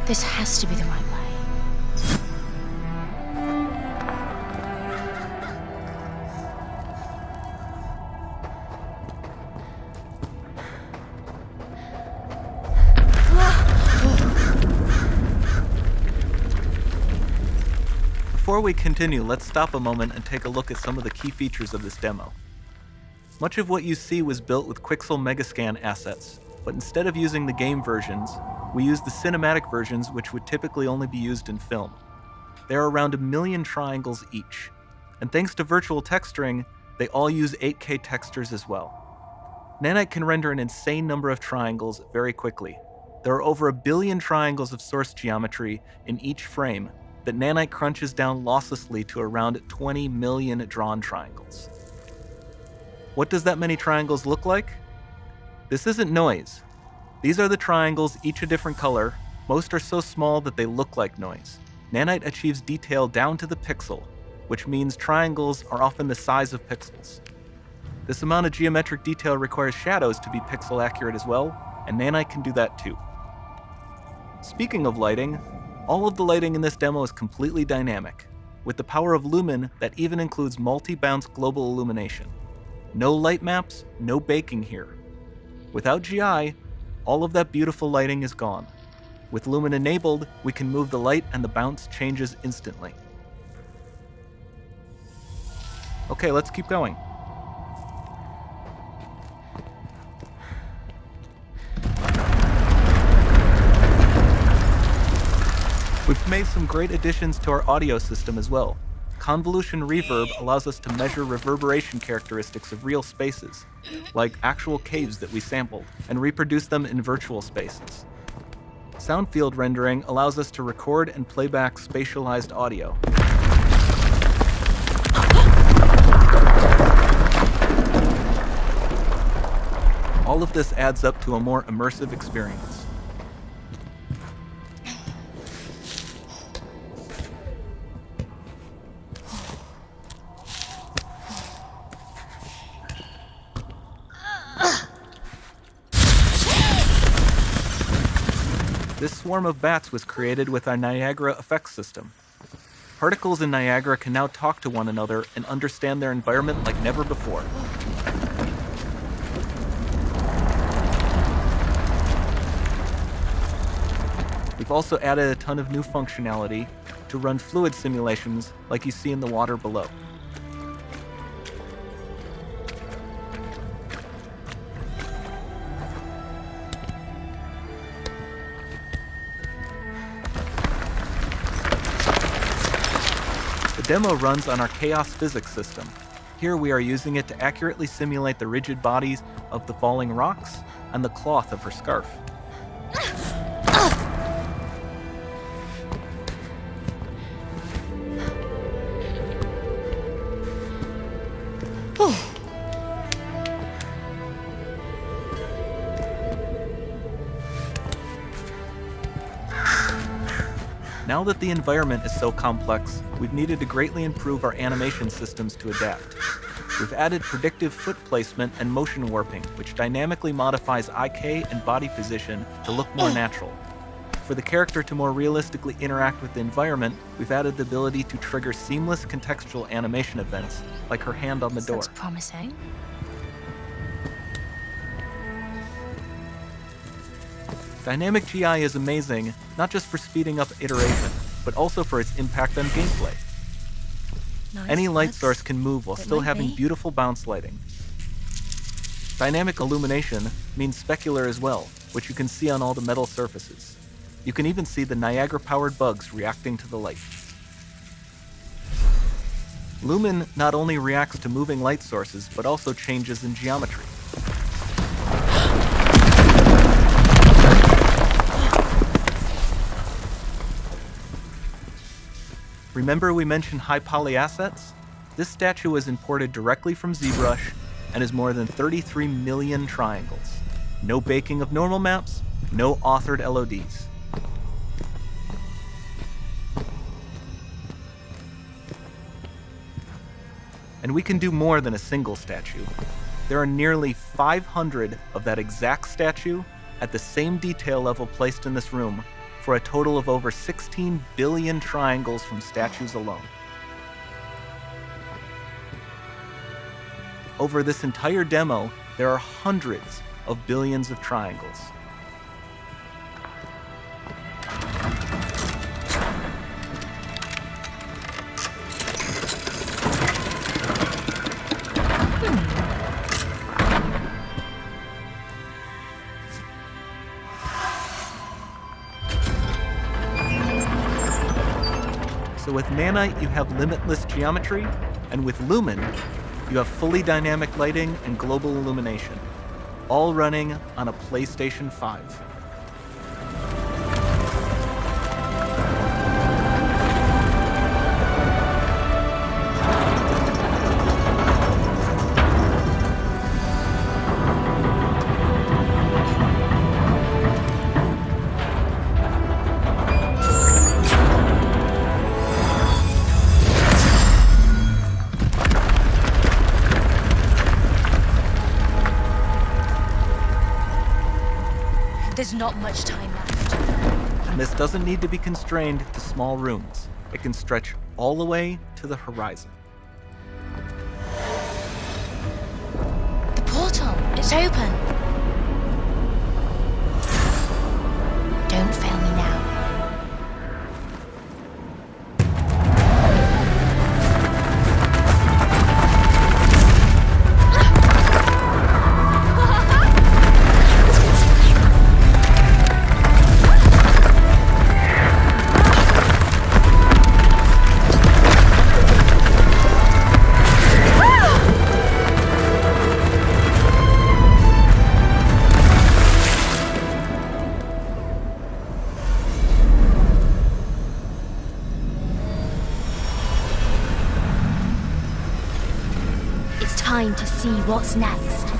This has to be the right way. Before we continue, let's stop a moment and take a look at some of the key features of this demo. Much of what you see was built with Quixel Megascan assets, but instead of using the game versions, we used the cinematic versions, which would typically only be used in film. There are around 1 million triangles each, and thanks to virtual texturing, they all use 8K textures as well. Nanite can render an insane number of triangles very quickly. There are over 1 billion triangles of source geometry in each frame that Nanite crunches down losslessly to around 20 million drawn triangles. What does that many triangles look like? This isn't noise. These are the triangles, each a different color. Most are so small that they look like noise. Nanite achieves detail down to the pixel, which means triangles are often the size of pixels. This amount of geometric detail requires shadows to be pixel accurate as well, and Nanite can do that too. Speaking of lighting, all of the lighting in this demo is completely dynamic, with the power of Lumen that even includes multi-bounce global illumination. No light maps, no baking here. Without GI, all of that beautiful lighting is gone. With Lumen enabled, we can move the light and the bounce changes instantly. Okay, let's keep going. We've made some great additions to our audio system as well. Convolution reverb allows us to measure reverberation characteristics of real spaces, like actual caves that we sampled, and reproduce them in virtual spaces. Sound field rendering allows us to record and playback spatialized audio. All of this adds up to a more immersive experience. This swarm of bats was created with our Niagara effects system. Particles in Niagara can now talk to one another and understand their environment like never before. We've also added a ton of new functionality to run fluid simulations like you see in the water below. The demo runs on our chaos physics system. Here we are using it to accurately simulate the rigid bodies of the falling rocks and the cloth of her scarf. Now that the environment is so complex, we've needed to greatly improve our animation systems to adapt. We've added predictive foot placement and motion warping, which dynamically modifies IK and body position to look more natural. For the character to more realistically interact with the environment, we've added the ability to trigger seamless contextual animation events, like her hand on the door. Sounds promising. Dynamic GI is amazing, not just for speeding up iteration, but also for its impact on gameplay. Nice. Any light source can move while still having beautiful bounce lighting. Dynamic illumination means specular as well, which you can see on all the metal surfaces. You can even see the Niagara-powered bugs reacting to the light. Lumen not only reacts to moving light sources, but also changes in geometry. Remember we mentioned high poly assets? This statue was imported directly from ZBrush and is more than 33 million triangles. No baking of normal maps, no authored LODs. And we can do more than a single statue. There are nearly 500 of that exact statue at the same detail level placed in this room for a total of over 16 billion triangles from statues alone. Over this entire demo, there are hundreds of billions of triangles. So with Nanite, you have limitless geometry, and with Lumen, you have fully dynamic lighting and global illumination, all running on a PlayStation 5. There's not much time left. And this doesn't need to be constrained to small rooms. It can stretch all the way to the horizon. The portal, it's open. Don't fail me now. It's time to see what's next.